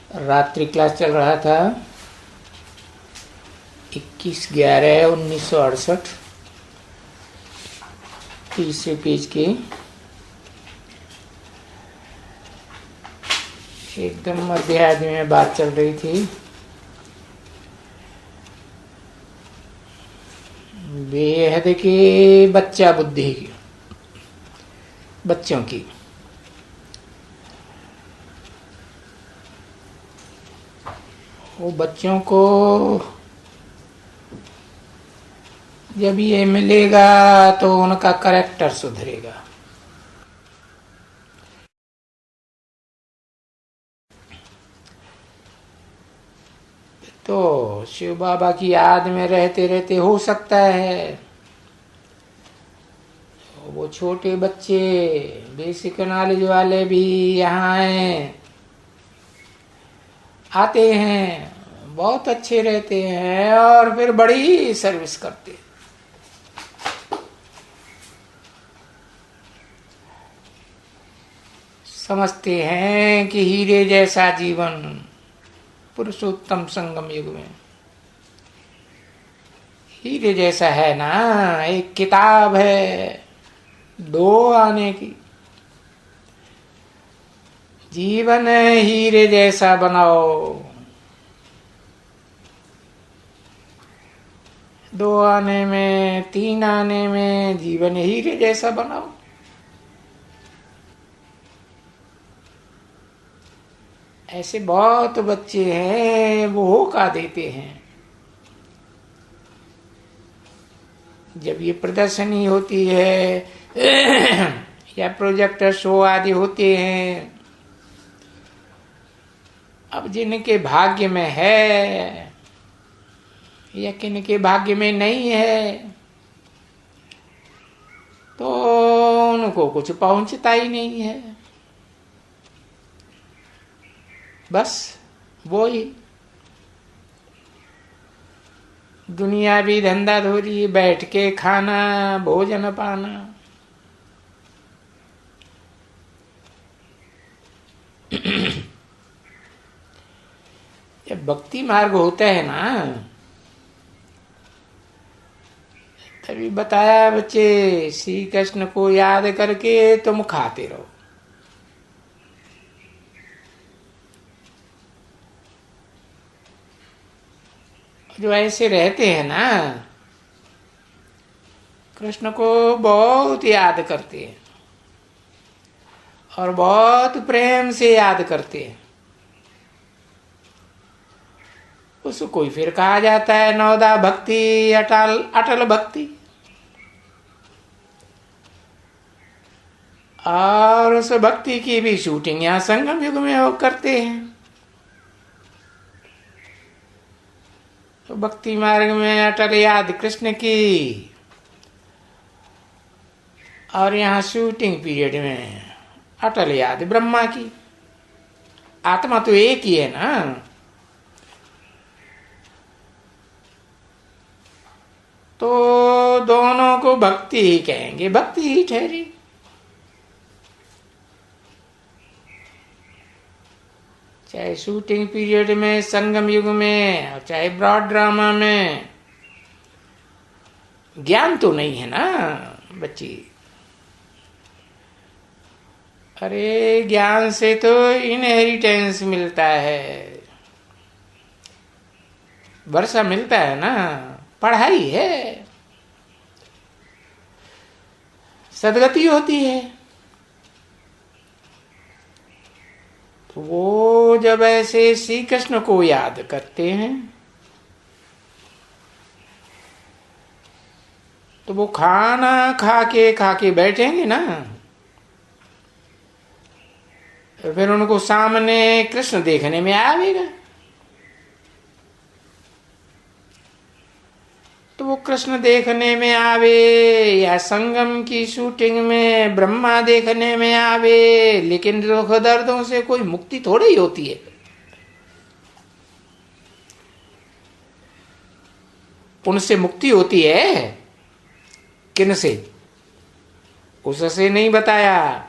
रात्रि क्लास चल रहा था 21/11/1968 तीसरे पेज के एकदम मध्य आदमी में बात चल रही थी। बेहद के बच्चा बुद्धि की, बच्चों की वो बच्चों को जब ये मिलेगा तो उनका कैरेक्टर सुधरेगा। तो शिव बाबा की याद में रहते रहते हो सकता है वो छोटे बच्चे बेसिक नॉलेज वाले भी यहाँ आते हैं, बहुत अच्छे रहते हैं और फिर बड़ी सर्विस करते हैं। समझते हैं कि हीरे जैसा जीवन पुरुषोत्तम संगम युग में हीरे जैसा है ना। एक किताब है 2 आने की, जीवन हीरे जैसा बनाओ, 2 आने में 3 आने में जीवन हीरे जैसा बनाओ। ऐसे बहुत बच्चे हैं वो होका देते हैं। जब ये प्रदर्शनी होती है या प्रोजेक्टर शो आदि होते हैं, अब जिनके भाग्य में है या किनके भाग्य में नहीं है तो उनको कुछ पहुंचता ही नहीं है। बस वो ही दुनियावी धंधा धोरी, बैठ के खाना, भोजन पाना। जब भक्ति मार्ग होता है ना तभी बताया बच्चे श्री कृष्ण को याद करके तुम खाते रहो। जो ऐसे रहते हैं ना कृष्ण को बहुत याद करते हैं और बहुत प्रेम से याद करते हैं। उसको कोई फिर कहा जाता है नवदा भक्ति, अटल अटल भक्ति। और उस भक्ति की भी शूटिंग यहाँ संगम युग में वो करते हैं। तो भक्ति मार्ग में अटल याद कृष्ण की और यहाँ शूटिंग पीरियड में अटल याद ब्रह्मा की। आत्मा तो एक ही है ना। तो दोनों को भक्ति ही कहेंगे, भक्ति ही ठहरी। चाहे शूटिंग पीरियड में, संगम युग में, और चाहे ब्रॉड ड्रामा में, ज्ञान तो नहीं है ना बच्ची। अरे ज्ञान से तो इनहेरिटेंस मिलता है, वर्षा मिलता है ना, पढ़ाई है, सदगति होती है। तो वो जब ऐसे श्री कृष्ण को याद करते हैं तो वो खाना खा के बैठेंगे ना, तो फिर उनको सामने कृष्ण देखने में आवेगा। तो वो कृष्ण देखने में आवे या संगम की शूटिंग में ब्रह्मा देखने में आवे, लेकिन दुख दर्दों से कोई मुक्ति थोड़ी ही होती है। उनसे मुक्ति होती है, किन से? उससे नहीं बताया।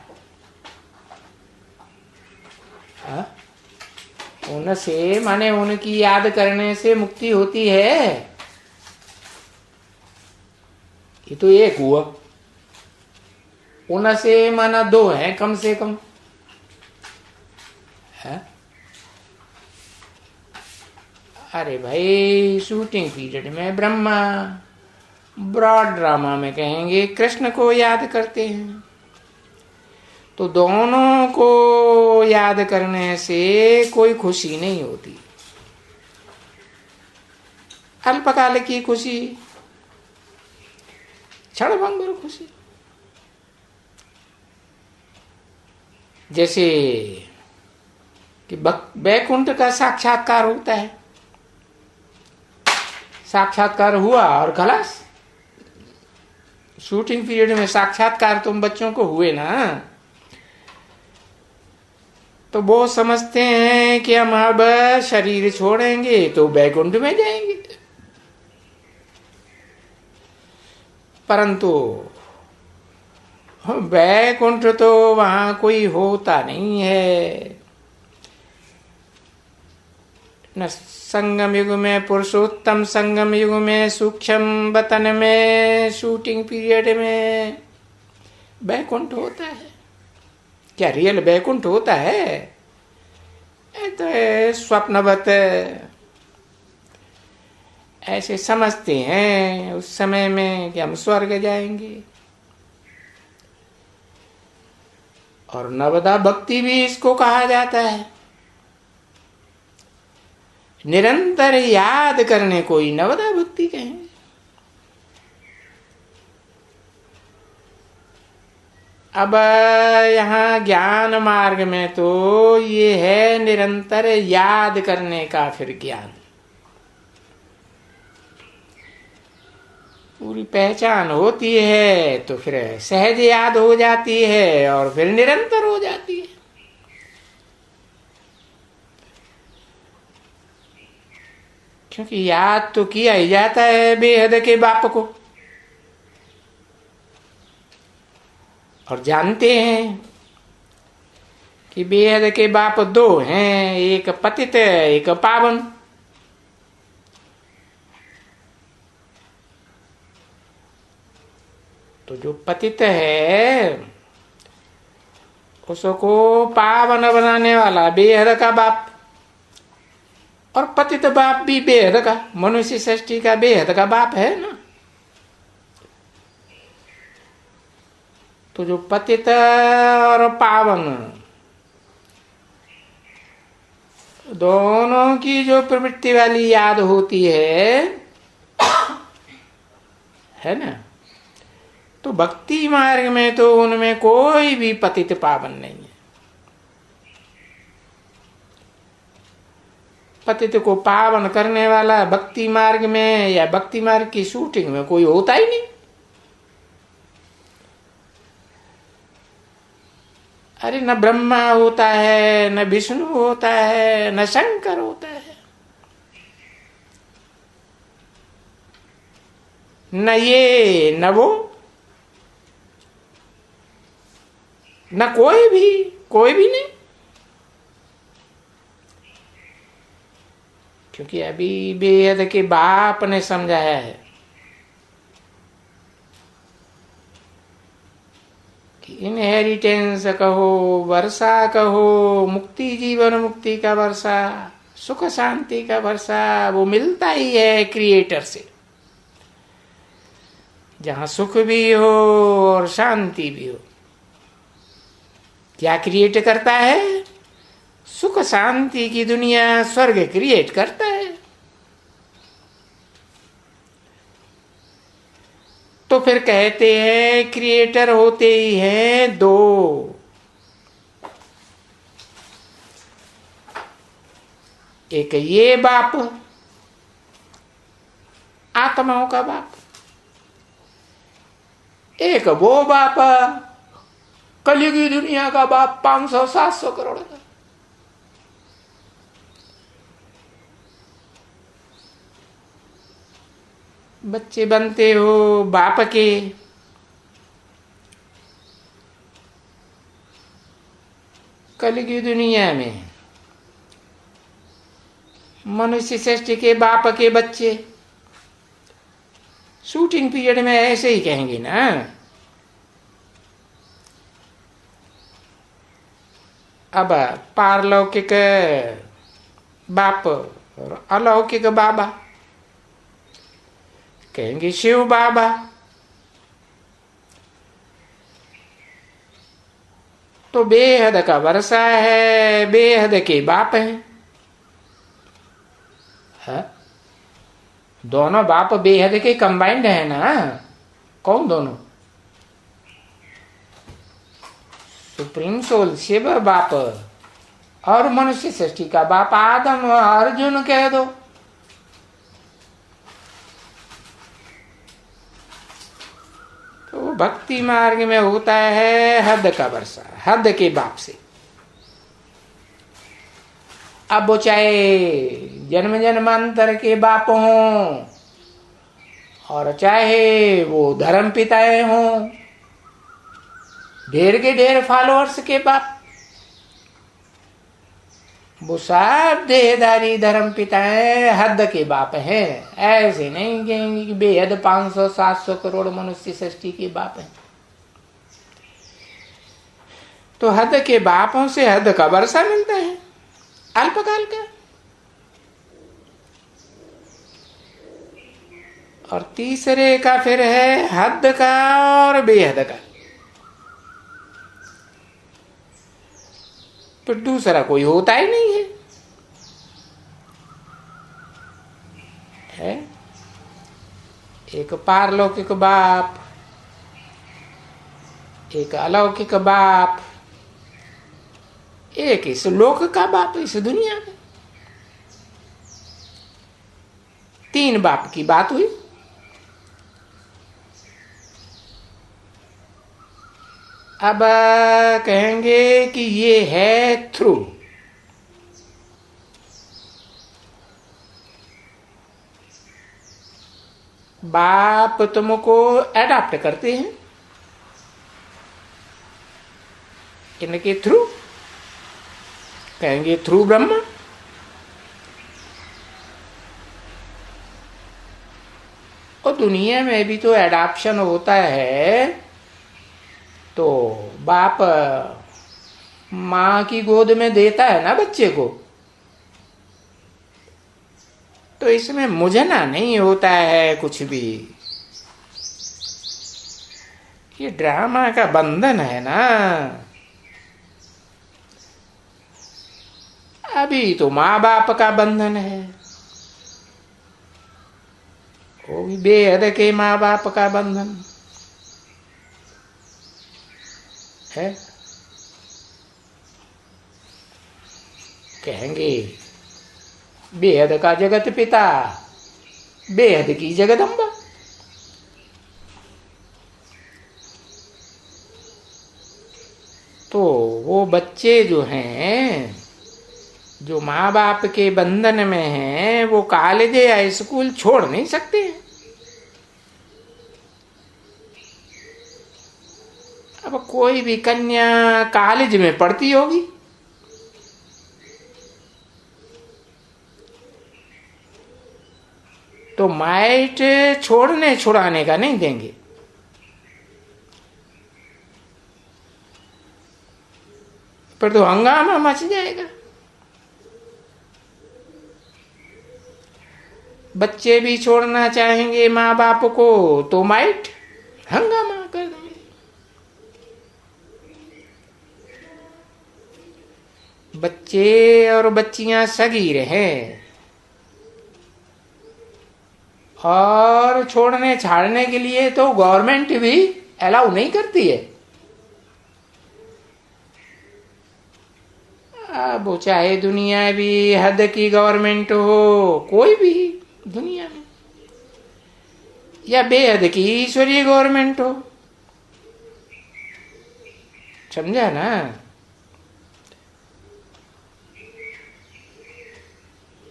उनसे माने उनकी याद करने से मुक्ति होती है, ये तो एक हुआ। उनसे माना दो है कम से कम है। अरे भाई शूटिंग पीरियड में ब्रह्मा, ब्रॉड ड्रामा में कहेंगे कृष्ण को याद करते हैं। तो दोनों को याद करने से कोई खुशी नहीं होती, अल्पकाल की खुशी, क्षणभंगुर खुशी। जैसे कि बैकुंठ का साक्षात्कार होता है, साक्षात्कार हुआ और खलास। शूटिंग पीरियड में साक्षात्कार तुम बच्चों को हुए ना, तो वो समझते हैं कि हम अब शरीर छोड़ेंगे तो बैकुंठ में जाएंगे, परंतु बैकुंठ तो वहां कोई होता नहीं है। न संगम युग में, पुरुषोत्तम संगम युग में, सूक्ष्म वतन में, शूटिंग पीरियड में बैकुंठ होता है। क्या रियल बैकुंठ होता है? तो स्वप्नवत ऐसे समझते हैं उस समय में कि हम स्वर्ग जाएंगे। और नवदा भक्ति भी इसको कहा जाता है। निरंतर याद करने को ही नवदा भक्ति कहेंगे। अब यहाँ ज्ञान मार्ग में तो ये है निरंतर याद करने का फिर ज्ञान। पूरी पहचान होती है तो फिर सहज याद हो जाती है और फिर निरंतर हो जाती है। क्योंकि याद तो किया ही जाता है बेहद के बाप को, और जानते हैं कि बेहद के बाप दो हैं, एक पतित एक पावन। तो जो पतित है उसको पावन बनाने वाला बेहद का बाप, और पतित बाप भी बेहद का, मनुष्य सृष्टि का बेहद का बाप है ना। तो जो पतित और पावन दोनों की जो प्रवृत्ति वाली याद होती है ना, तो भक्ति मार्ग में तो उनमें कोई भी पतित पावन नहीं है। पतित को पावन करने वाला भक्ति मार्ग में या भक्ति मार्ग की शूटिंग में कोई होता ही नहीं। अरे न ब्रह्मा होता है, न विष्णु होता है, न शंकर होता है, न ये न वो, न कोई भी नहीं। क्योंकि अभी बेहद के बाप ने समझाया है कि इनहेरिटेंस कहो, वर्षा कहो, मुक्ति जीवन मुक्ति का वर्षा, सुख शांति का वर्षा वो मिलता ही है क्रिएटर से। जहां सुख भी हो और शांति भी हो, क्या क्रिएट करता है? सुख शांति की दुनिया, स्वर्ग क्रिएट करता है। तो फिर कहते हैं क्रिएटर होते ही हैं दो, एक ये बाप, आत्माओं का बाप, एक वो बाप, कलयुगी दुनिया का बाप, 500-700 करोड़ का। बच्चे बनते हो बाप के, कलयुगी दुनिया में मनुष्य सृष्टि के बाप के बच्चे शूटिंग पीरियड में ऐसे ही कहेंगे ना। अब पारलौकिक बाप और अलौकिक बाबा कहेंगे शिव बाबा। तो बेहद का वर्षा है, बेहद के बाप हैं। है? दोनों बाप बेहद के कंबाइंड है ना। कौन दोनों? सुप्रीम सोल शिव बाप और मनुष्य सृष्टि का बाप आदम अर्जुन कह दो। तो भक्ति मार्ग में होता है हद का वर्षा, हद के बाप से। अब वो चाहे जन्म जन्मांतर के बाप हों और चाहे वो धर्म पिताएं हों, ढेर के ढेर फॉलोअर्स के बाप, वो सब देहधारी धर्म पिताएं हद के बाप हैं। ऐसे नहीं कहेंगे कि बेहद 500-700 करोड़ मनुष्य सृष्टि के बाप हैं। तो हद के बापों से हद का वर्षा मिलता है अल्पकाल का। और तीसरे का फिर है हद का और बेहद का। तो दूसरा कोई होता ही नहीं है। एक पारलौकिक बाप, एक अलौकिक बाप, एक इस लोक का बाप, इस दुनिया में। 3 बाप की बात हुई। अब कहेंगे कि ये है थ्रू। बाप तुमको एडाप्ट करते हैं इनके थ्रू, कहेंगे थ्रू ब्रह्मा। और दुनिया में भी तो एडाप्शन होता है। तो बाप माँ की गोद में देता है ना बच्चे को, तो इसमें मुझना नहीं होता है कुछ भी। ये ड्रामा का बंधन है ना। अभी तो माँ बाप का बंधन है, वो भी बेहद के माँ बाप का बंधन है। कहेंगे बेहद का जगत पिता, बेहद की जगदम्बा। तो वो बच्चे जो हैं, जो माँ बाप के बंधन में हैं, वो कॉलेज या स्कूल छोड़ नहीं सकते। अब कोई भी कन्या कॉलेज में पढ़ती होगी, तो माइट छोड़ने छुड़ाने का नहीं देंगे। पर तो हंगामा मच जाएगा। बच्चे भी छोड़ना चाहेंगे माँ बाप को, तो माइट हंगामा कर देंगे। बच्चे और बच्चियां सगी रहे और छोड़ने छाड़ने के लिए तो गवर्नमेंट भी अलाउ नहीं करती है। अब चाहे दुनिया भी हद की गवर्नमेंट हो, कोई भी दुनिया में, या बेहद की ईश्वरीय गवर्नमेंट हो, समझा ना।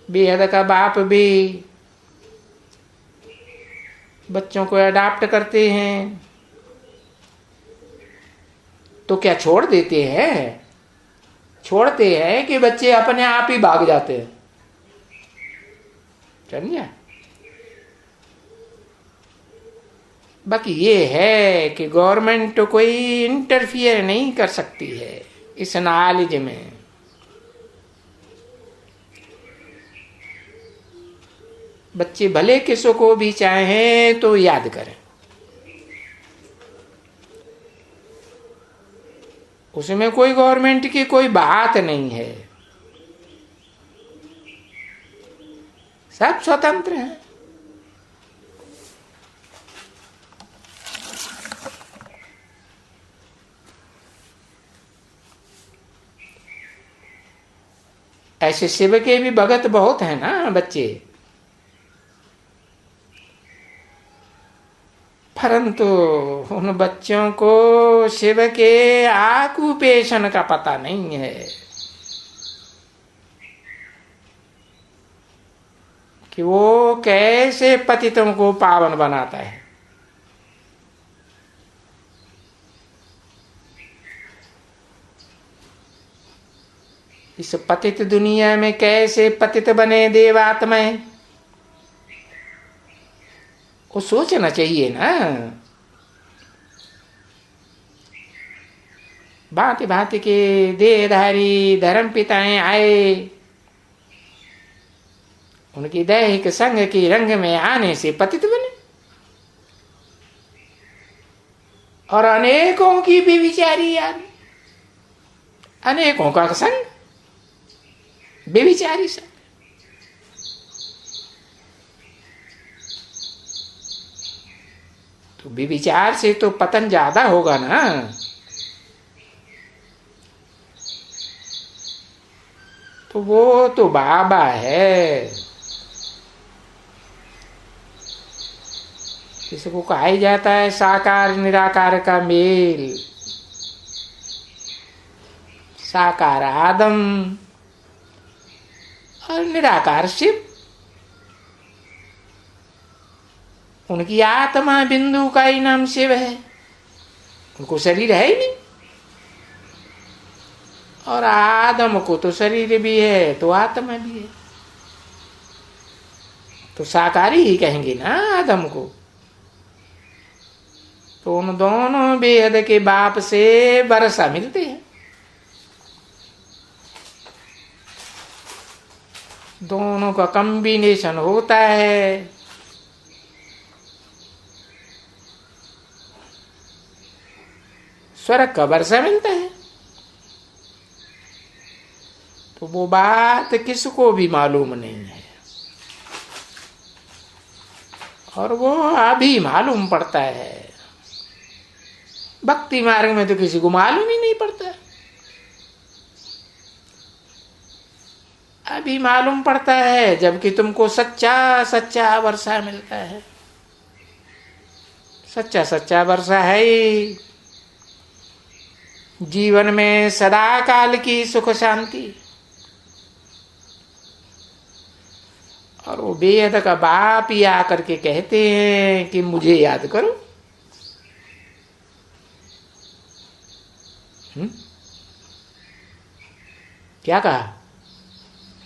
बेहद का बाप भी बच्चों को अडॉप्ट करते हैं, तो क्या छोड़ देते हैं? छोड़ते हैं कि बच्चे अपने आप ही भाग जाते हैं? समझा। बाकी ये है कि गवर्नमेंट कोई इंटरफियर नहीं कर सकती है इस नॉलेज में। बच्चे भले किसी को भी चाहें तो याद करें, उसमें कोई गवर्नमेंट की कोई बात नहीं है, सब स्वतंत्र हैं। ऐसे शिव के भी भगत बहुत हैं ना बच्चे, परंतु उन बच्चों को शिव के आकुपेशन का पता नहीं है कि वो कैसे पतितों को पावन बनाता है। इस पतित दुनिया में कैसे पतित बने देवात्माएं, वो सोचना चाहिए ना। भांति भांति के देहधारी धर्म पिताएं आए, उनकी दैहिक संग की रंग में आने से पतित बने, और अनेकों की भी विचारी याद, अनेकों का संग बेविचारी संग। तो बेविचार से तो पतन ज्यादा होगा ना। तो वो तो बाबा है, इसको कहा ही जाता है साकार निराकार का मेल। साकार आदम और निराकार शिव, उनकी आत्मा बिंदु का ही नाम शिव है, उनको शरीर है ही नहीं। और आदम को तो शरीर भी है तो आत्मा भी है, तो साकारी ही कहेंगे ना आदम को। तो उन दोनों बेहद के बाप से वर्षा मिलते हैं, दोनों का कॉम्बिनेशन होता है। स्वर्ग का वर्षा मिलता है। तो वो बात किसको भी मालूम नहीं है, और वो अभी मालूम पड़ता है। भक्ति मार्ग में तो किसी को मालूम ही नहीं पड़ता, अभी मालूम पड़ता है जबकि तुमको सच्चा सच्चा वर्षा मिलता है। सच्चा सच्चा वर्षा है ही जीवन में सदा काल की सुख शांति। और वो बेहद का बाप ही आकर के कहते हैं कि मुझे याद करो। क्या कहा?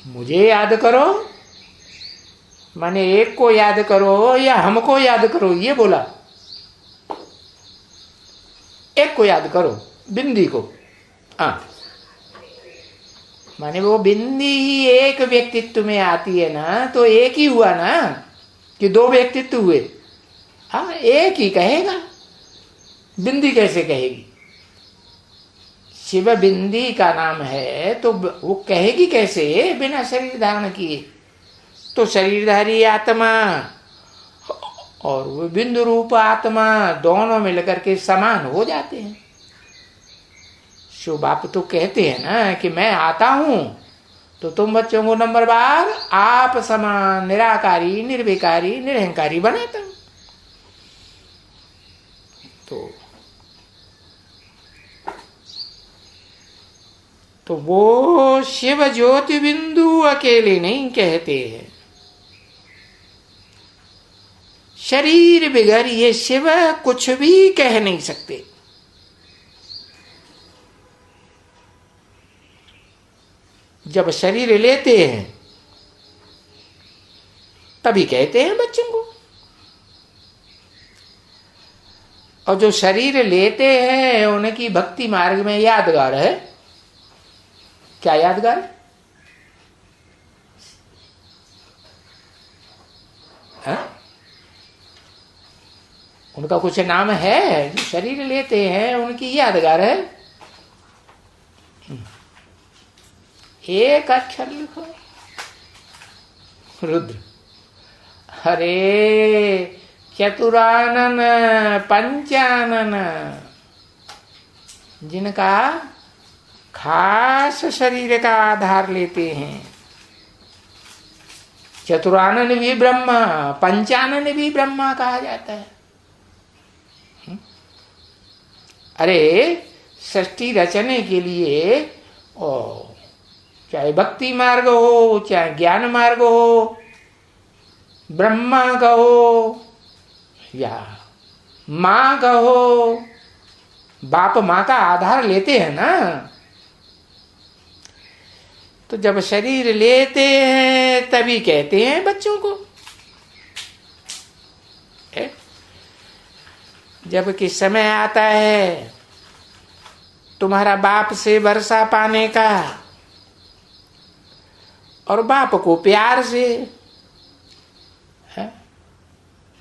मुझे याद करो, माने एक को याद करो या हमको याद करो, ये बोला। एक को याद करो, बिंदी को। हाँ, माने वो बिंदी ही एक व्यक्तित्व में आती है ना, तो एक ही हुआ ना कि दो व्यक्तित्व हुए। हाँ, एक ही कहेगा, बिंदी कैसे कहेगी? शिव बिंदी का नाम है तो वो कहेगी कैसे बिना शरीर धारण किए? तो शरीरधारी आत्मा और वो बिंदु रूप आत्मा दोनों मिलकर के समान हो जाते हैं। शिव बाप तो कहते हैं ना कि मैं आता हूं तो तुम बच्चों को नंबर बार आप समान निराकारी निर्विकारी निरहंकारी बनाता हूं। तो वो शिव ज्योति बिंदु अकेले नहीं कहते हैं। शरीर बिगर ये शिव कुछ भी कह नहीं सकते। जब शरीर लेते हैं तभी कहते हैं बच्चों को। और जो शरीर लेते हैं उनकी भक्ति मार्ग में यादगार है। क्या यादगार है? उनका कुछ नाम है, जो शरीर लेते हैं उनकी यादगार है। एक अक्षर लिखो, रुद्र। हरे चतुरानन पंचानन, जिनका खास शरीर का आधार लेते हैं। चतुरानन भी ब्रह्मा, पंचानन भी ब्रह्मा कहा जाता है। अरे सृष्टि रचने के लिए चाहे भक्ति मार्ग हो, चाहे ज्ञान मार्ग हो, ब्रह्मा कहो या माँ कहो, बाप माँ का आधार लेते हैं ना। तो जब शरीर लेते हैं तभी कहते हैं बच्चों को। जब कि समय आता है तुम्हारा बाप से वर्षा पाने का, और बाप को प्यार से,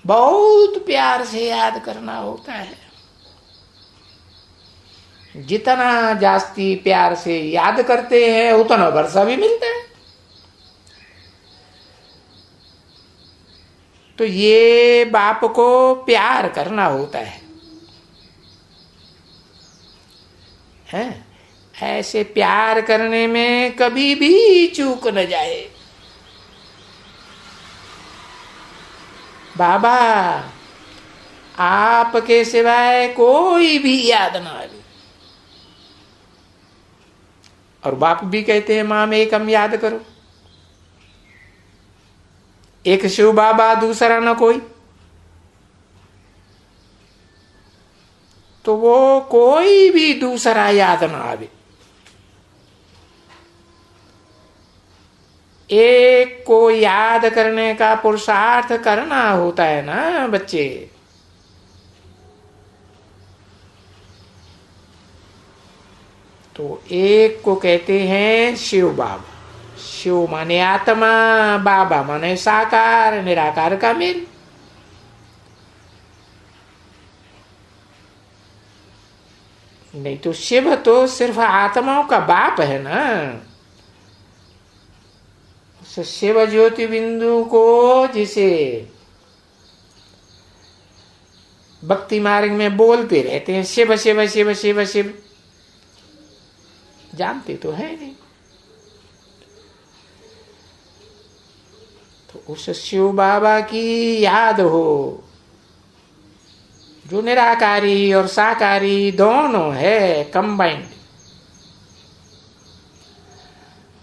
बहुत प्यार से याद करना होता है। जितना जास्ती प्यार से याद करते हैं उतना वर्षा भी मिलता है। तो ये बाप को प्यार करना होता है। ऐसे प्यार करने में कभी भी चूक न जाए। बाबा आपके सिवाय कोई भी याद ना आए। और बाप भी कहते हैं माम एकम याद करो। एक शिव बाबा, दूसरा न कोई। तो वो कोई भी दूसरा याद ना आवे। एक को याद करने का पुरुषार्थ करना होता है ना बच्चे। तो एक को कहते हैं शिव बाबा। शिव माने आत्मा, बाबा माने साकार निराकार का मेल। नहीं तो शिव तो सिर्फ आत्माओं का बाप है ना। शिव ज्योति बिंदु को जिसे भक्ति मार्ग में बोलते रहते हैं शिव शिव शिव शिव शिव, जानते तो है नहीं। तो उस शिव बाबा की याद हो जो निराकारी और साकारी दोनों है कंबाइंड।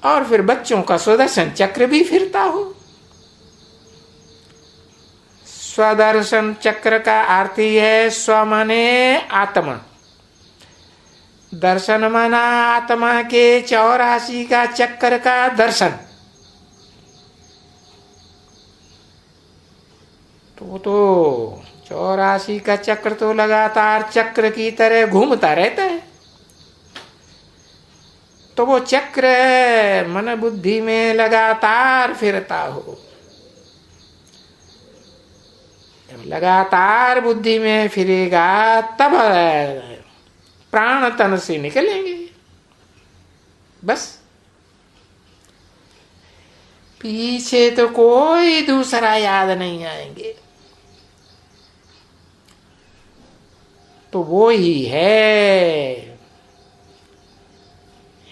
और फिर बच्चों का सुदर्शन चक्र भी फिरता हो। स्वदर्शन चक्र का अर्थ ही है स्व माने आत्मा, दर्शन माना आत्मा के 84 का चक्र का दर्शन। तो 84 का चक्र तो लगातार चक्र की तरह घूमता रहता है। तो वो चक्र मन बुद्धि में लगातार फिरता हो। जब लगातार बुद्धि में फिरेगा तब प्राण तन से निकलेंगे। बस पीछे तो कोई दूसरा याद नहीं आएंगे। तो वो ही है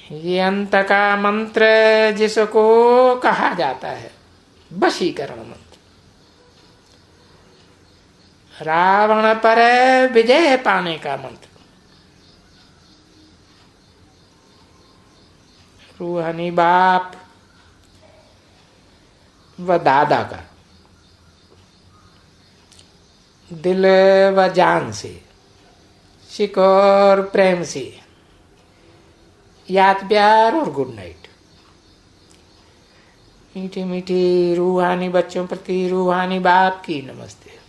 ये अंत का मंत्र, जिसको कहा जाता है वशीकरण मंत्र। रावण पर विजय पाने का मंत्र। रूहानी बाप व दादा का दिल व जान से, शिक और प्रेम से याद, प्यार और गुड नाइट। मीठे मीठे रूहानी बच्चों प्रति रूहानी बाप की नमस्ते।